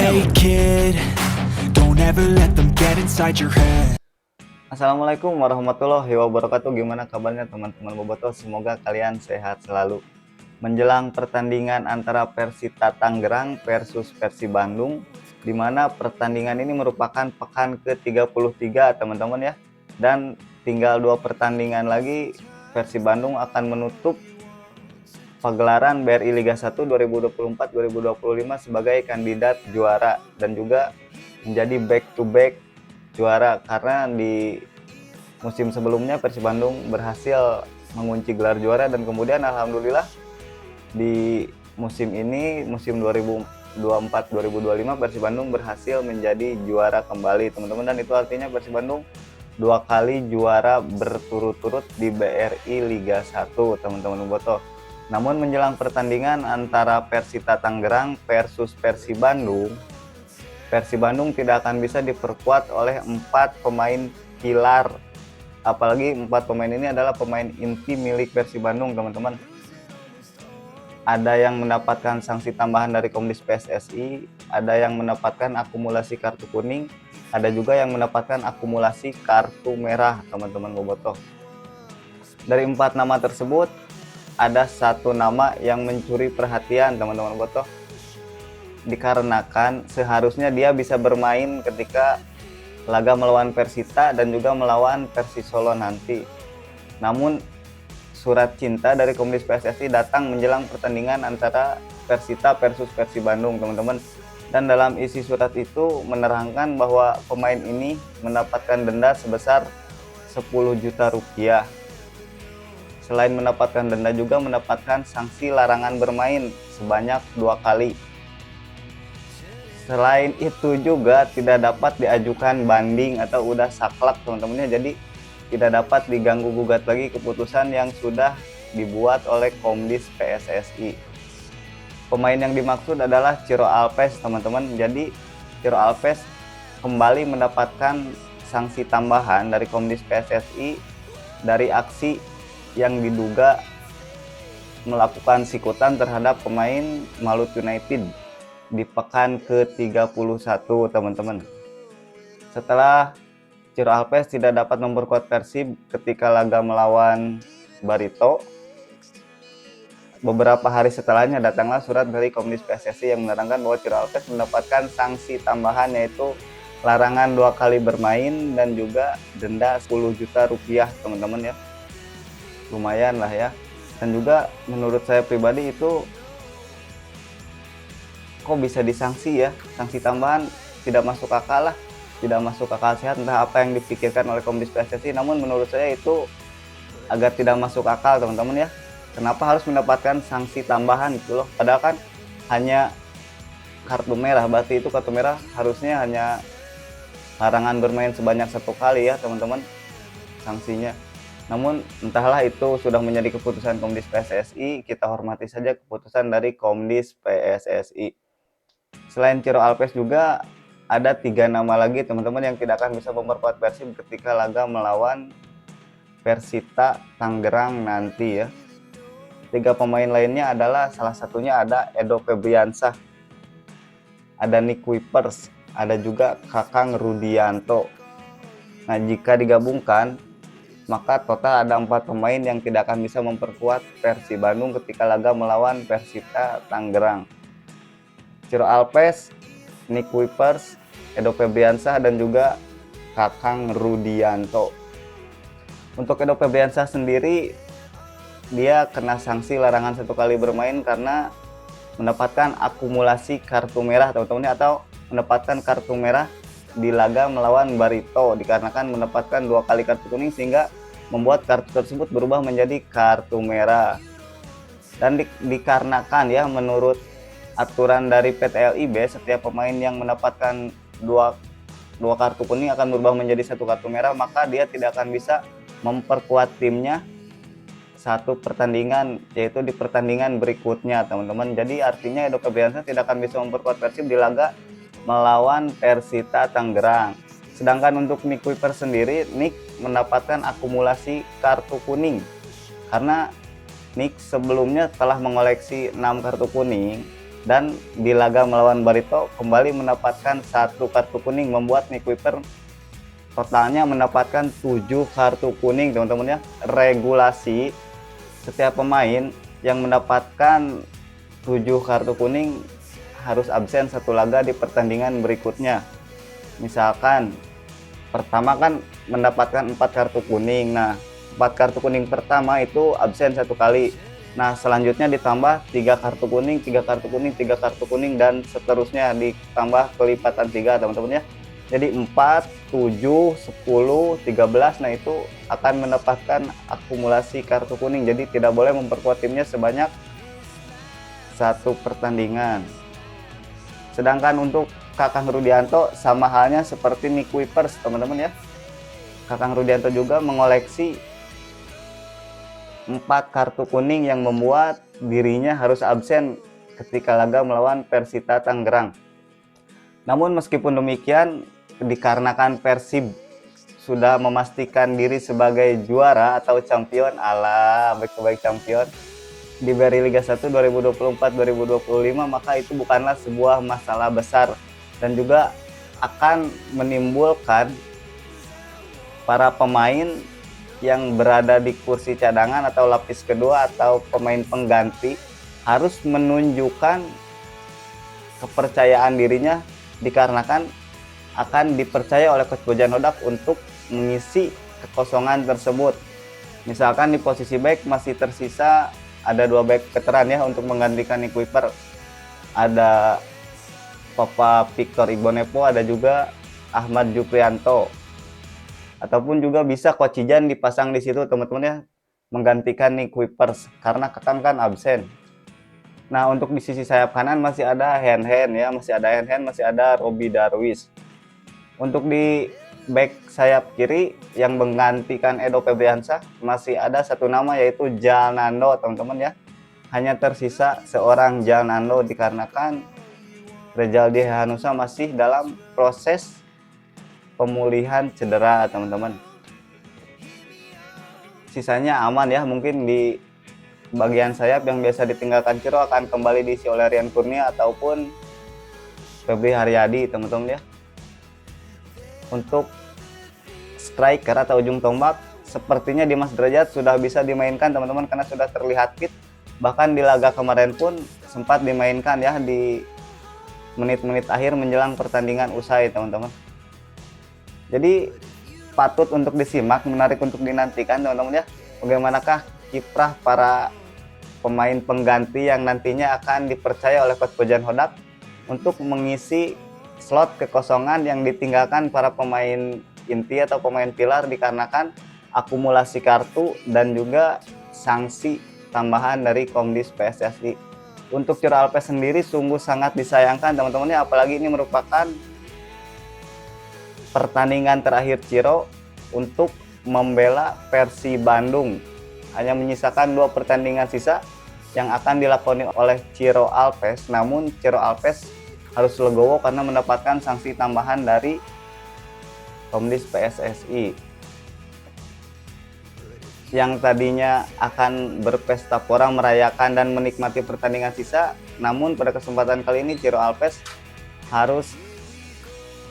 Hey kid, don't ever let them get inside your head. Assalamualaikum warahmatullahi wabarakatuh. Gimana kabarnya teman-teman Bobotoh? Semoga kalian sehat selalu. Menjelang pertandingan antara Persita Tangerang versus Persi Bandung, di mana pertandingan ini merupakan pekan ke-33 teman-teman ya. Dan tinggal 2 pertandingan lagi Persi Bandung akan menutup pagelaran BRI Liga 1 2024-2025 sebagai kandidat juara dan juga menjadi back to back juara, karena di musim sebelumnya Persib Bandung berhasil mengunci gelar juara dan kemudian alhamdulillah di musim ini, musim 2024-2025, Persib Bandung berhasil menjadi juara kembali teman-teman, dan itu artinya Persib Bandung 2 kali juara berturut-turut di BRI Liga 1 teman-teman Bobotoh. Namun menjelang pertandingan antara Persita Tangerang versus Persib Bandung, Persib Bandung tidak akan bisa diperkuat oleh 4 pemain pilar. Apalagi 4 pemain ini adalah pemain inti milik Persib Bandung teman-teman. Ada yang mendapatkan sanksi tambahan dari Komdis PSSI, ada yang mendapatkan akumulasi kartu kuning, ada juga yang mendapatkan akumulasi kartu merah teman-teman Bobotoh. Dari 4 nama tersebut, ada 1 nama yang mencuri perhatian teman-teman Bobotoh, dikarenakan seharusnya dia bisa bermain ketika laga melawan Persita dan juga melawan Persis Solo nanti. Namun surat cinta dari Komdis PSSI datang menjelang pertandingan antara Persita versus Persib Bandung teman-teman, dan dalam isi surat itu menerangkan bahwa pemain ini mendapatkan denda sebesar 10 juta rupiah. Selain mendapatkan denda juga mendapatkan sanksi larangan bermain sebanyak 2 kali. Selain itu juga tidak dapat diajukan banding atau udah saklek teman-temannya, jadi tidak dapat diganggu gugat lagi keputusan yang sudah dibuat oleh Komdis PSSI. Pemain yang dimaksud adalah Ciro Alves teman-teman. Jadi Ciro Alves kembali mendapatkan sanksi tambahan dari Komdis PSSI dari aksi yang diduga melakukan sikutan terhadap pemain Malut United di pekan ke-31 teman-teman. Setelah Ciro Alves tidak dapat memperkuat Persib ketika laga melawan Barito, beberapa hari setelahnya datanglah surat dari Komdis PSSI yang menerangkan bahwa Ciro Alves mendapatkan sanksi tambahan, yaitu larangan 2 kali bermain dan juga denda 10 juta rupiah teman-teman ya. Lumayan lah ya. Dan juga menurut saya pribadi itu kok bisa disanksi ya, sanksi tambahan tidak masuk akal lah, tidak masuk akal sehat, entah apa yang dipikirkan oleh Komdis PSSI. Namun menurut saya itu agar tidak masuk akal teman-teman ya, kenapa harus mendapatkan sanksi tambahan gitu loh, padahal kan hanya kartu merah, berarti itu kartu merah harusnya hanya larangan bermain sebanyak 1 kali ya teman-teman sanksinya. Namun entahlah, itu sudah menjadi keputusan Komdis PSSI, kita hormati saja keputusan dari Komdis PSSI. Selain Ciro Alves juga ada 3 nama lagi teman-teman yang tidak akan bisa memperkuat Persib ketika laga melawan Persita Tangerang nanti ya. 3 pemain lainnya adalah, salah satunya ada Edo Febriansah, ada Nick Kuipers, ada juga Kakang Rudianto. Nah, jika digabungkan maka total ada 4 pemain yang tidak akan bisa memperkuat Persib Bandung ketika laga melawan Persita Tangerang. Ciro Alves, Nick Kuipers, Edo Febriansah, dan juga Kakang Rudianto. Untuk Edo Febriansah sendiri, dia kena sanksi larangan 1 kali bermain karena mendapatkan akumulasi kartu merah teman-teman, atau mendapatkan kartu merah di laga melawan Barito, dikarenakan mendapatkan 2 kali kartu kuning sehingga membuat kartu tersebut berubah menjadi kartu merah. Dan dikarenakan ya, menurut aturan dari PT LIB, setiap pemain yang mendapatkan dua kartu kuning akan berubah menjadi 1 kartu merah, maka dia tidak akan bisa memperkuat timnya 1 pertandingan, yaitu di pertandingan berikutnya teman-teman. Jadi artinya Edo Febriansah tidak akan bisa memperkuat Persib di laga melawan Persita Tangerang. Sedangkan untuk Nick Kuipers sendiri, Nick mendapatkan akumulasi kartu kuning karena Nick sebelumnya telah mengoleksi 6 kartu kuning Dan di laga melawan Barito kembali mendapatkan 1 kartu kuning, membuat Nick Kuiper totalnya mendapatkan 7 kartu kuning teman-teman ya. Regulasi setiap pemain yang mendapatkan 7 kartu kuning harus absen 1 laga di pertandingan berikutnya. Misalkan pertama kan mendapatkan 4 kartu kuning. Nah, 4 kartu kuning pertama itu absen 1 kali. Nah, selanjutnya ditambah 3 kartu kuning, 3 kartu kuning, 3 kartu kuning, dan seterusnya ditambah kelipatan 3 teman-teman ya. Jadi 4, 7, 10, 13, nah itu akan mendapatkan akumulasi kartu kuning. Jadi tidak boleh memperkuat timnya sebanyak 1 pertandingan. Sedangkan untuk Kakang Rudianto sama halnya seperti Nick Kuipers teman-teman ya. Kakang Rudianto juga mengoleksi 4 kartu kuning yang membuat dirinya harus absen ketika laga melawan Persita Tangerang. Namun meskipun demikian, dikarenakan Persib sudah memastikan diri sebagai juara atau champion, baik-baik champion di Beri Liga 1 2024-2025, maka itu bukanlah sebuah masalah besar dan juga akan menimbulkan para pemain yang berada di kursi cadangan atau lapis kedua atau pemain pengganti harus menunjukkan kepercayaan dirinya, dikarenakan akan dipercaya oleh Coach Bojan Hodak untuk mengisi kekosongan tersebut. Misalkan di posisi back masih tersisa ada 2 back veteran ya untuk menggantikan Nick Kuiper. Ada Papa Victor Igbonepo, ada juga Ahmad Jukrianto. Ataupun juga bisa Coach Ijan dipasang di situ teman-teman ya, menggantikan Nick Kuipers karena Kakang kan absen. Nah, untuk di sisi sayap kanan masih ada Hen-Hen ya, masih ada Robi Darwis. Untuk di back sayap kiri yang menggantikan Edo Febriansyah masih ada 1 nama, yaitu Jalnando teman-teman ya. Hanya tersisa seorang Jalnando dikarenakan Rezaldi Hanusa masih dalam proses pemulihan cedera teman-teman. Sisanya aman ya, mungkin di bagian sayap yang biasa ditinggalkan Ciro akan kembali diisi oleh Rian Kurnia ataupun Febri Haryadi teman-teman ya. Untuk striker atau ujung tombak sepertinya Dimas Derajat sudah bisa dimainkan teman-teman karena sudah terlihat fit. Bahkan di laga kemarin pun sempat dimainkan ya di menit-menit akhir menjelang pertandingan usai teman-teman. Jadi patut untuk disimak, menarik untuk dinantikan teman-teman ya. Bagaimanakah kiprah para pemain pengganti yang nantinya akan dipercaya oleh Coach Bojan Hodak untuk mengisi slot kekosongan yang ditinggalkan para pemain inti atau pemain pilar dikarenakan akumulasi kartu dan juga sanksi tambahan dari Komdis PSSI. Untuk Ciro Alpes sendiri sungguh sangat disayangkan teman-teman ya, apalagi ini merupakan pertandingan terakhir Ciro untuk membela Persib Bandung. Hanya menyisakan 2 pertandingan sisa yang akan dilakoni oleh Ciro Alpes. Namun Ciro Alpes harus legowo karena mendapatkan sanksi tambahan dari Komdis PSSI. Yang tadinya akan berpesta pora, merayakan dan menikmati pertandingan sisa, namun pada kesempatan kali ini Ciro Alpes harus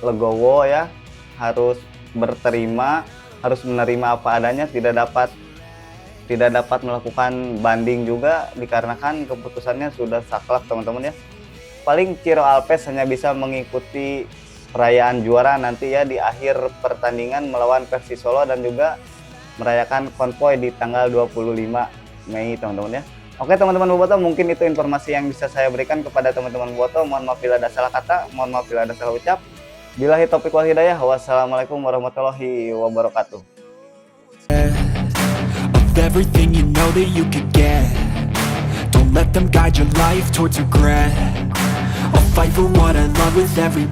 legowo ya, harus berterima, harus menerima apa adanya, tidak dapat melakukan banding juga dikarenakan keputusannya sudah saklek teman-teman ya. Paling Ciro Alpes hanya bisa mengikuti perayaan juara nanti ya di akhir pertandingan melawan Persis Solo dan juga merayakan konvoy di tanggal 25 Mei teman-teman ya. Oke teman-teman Bobotoh, mungkin itu informasi yang bisa saya berikan kepada teman-teman Bobotoh. Mohon maaf bila ada salah kata, mohon maaf bila ada salah ucap. Billahi taufiq wal hidayah. Wassalamualaikum warahmatullahi wabarakatuh. Of everything you know that you could get, don't let them guide your life towards regret. I'll fight for what I love with every